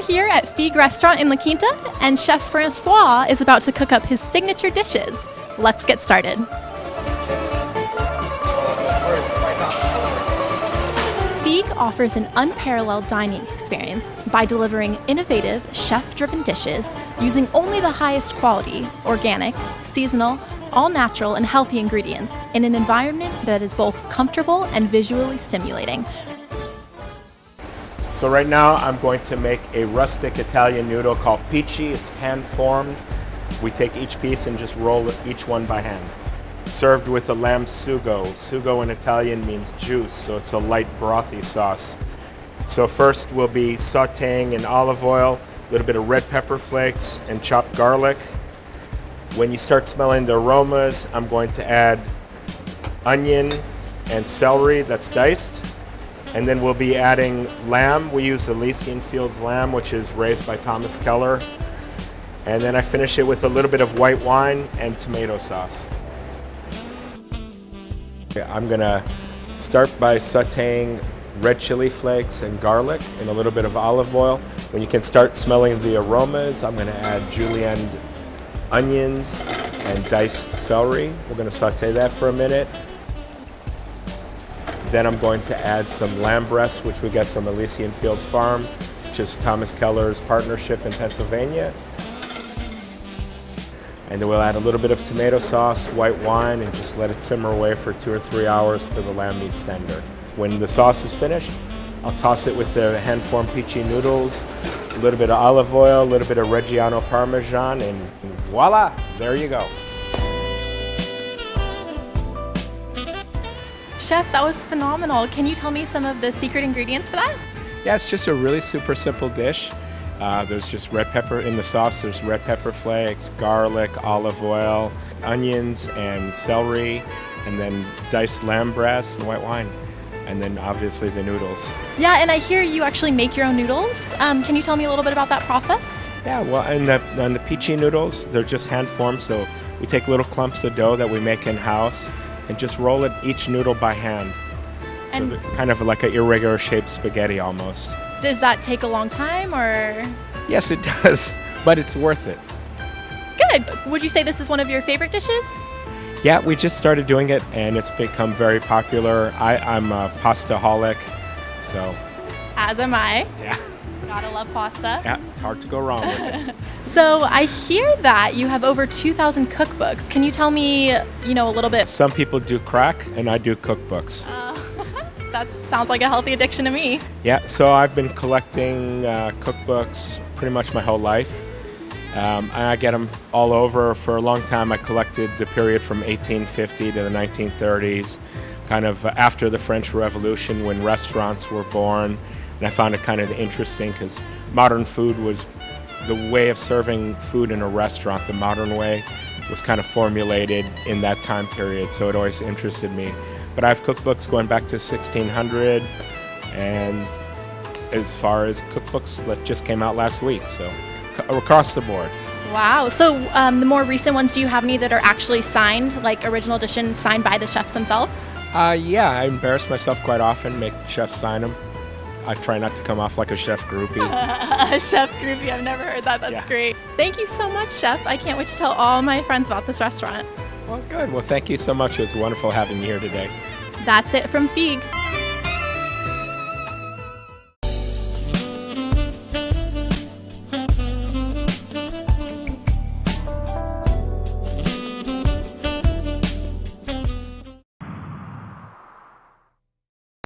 We're here at Figue restaurant in La Quinta, and Chef Francois is about to cook up his signature dishes. Let's get started. Figue offers an unparalleled dining experience by delivering innovative, chef-driven dishes using only the highest quality, organic, seasonal, all-natural, and healthy ingredients in an environment that is both comfortable and visually stimulating. So right now I'm going to make a rustic Italian noodle called Figue. It's hand-formed. We take each piece and just roll each one by hand. Served with a lamb sugo. Sugo in Italian means juice, so it's a light brothy sauce. So first we'll be sauteing in olive oil, a little bit of red pepper flakes and chopped garlic. When you start smelling the aromas, I'm going to add onion and celery that's diced. And then we'll be adding lamb. We use Elysian Fields lamb, which is raised by Thomas Keller. And then I finish it with a little bit of white wine and tomato sauce. I'm gonna start by sauteing red chili flakes and garlic in a little bit of olive oil. When you can start smelling the aromas, I'm gonna add julienne onions and diced celery. We're gonna saute that for a minute. Then I'm going to add some lamb breasts, which we get from Elysian Fields Farm, which is Thomas Keller's partnership in Pennsylvania. And then we'll add a little bit of tomato sauce, white wine, and just let it simmer away for 2 or 3 hours till the lamb meat's tender. When the sauce is finished, I'll toss it with the hand-formed Figue noodles, a little bit of olive oil, a little bit of Reggiano Parmesan, and voila, there you go. Chef, that was phenomenal. Can you tell me some of the secret ingredients for that? Yeah, it's just a really super simple dish. There's just red pepper in the sauce. There's red pepper flakes, garlic, olive oil, onions, and celery, and then diced lamb breasts and white wine. And then obviously the noodles. Yeah, and I hear you actually make your own noodles. Can you tell me a little bit about that process? Yeah, well, and the Figue noodles, they're just hand-formed, so we take little clumps of dough that we make in-house and just roll it each noodle by hand. So they're kind of like an irregular shaped spaghetti almost. Does that take a long time, or? Yes, it does, but it's worth it. Good. Would you say this is one of your favorite dishes? Yeah, we just started doing it and it's become very popular. I'm a pasta-holic, so. As am I. Yeah. Gotta love pasta. Yeah, it's hard to go wrong with it. So I hear that you have over 2,000 cookbooks. Can you tell me, a little bit? Some people do crack and I do cookbooks. That sounds like a healthy addiction to me. Yeah, so I've been collecting cookbooks pretty much my whole life. I get them all over. For a long time I collected the period from 1850 to the 1930s, kind of after the French Revolution when restaurants were born. And I found it kind of interesting because modern food was the way of serving food in a restaurant. The modern way was kind of formulated in that time period, so it always interested me. But I have cookbooks going back to 1600, and as far as cookbooks that just came out last week, so across the board. Wow. So the more recent ones, do you have any that are actually signed, like original edition, signed by the chefs themselves? Yeah, I embarrass myself quite often, make chefs sign them. I try not to come off like a chef groupie. A chef groupie, I've never heard that. That's great. Thank you so much, Chef. I can't wait to tell all my friends about this restaurant. Well, good. Well, thank you so much. It was wonderful having you here today. That's it from Figue.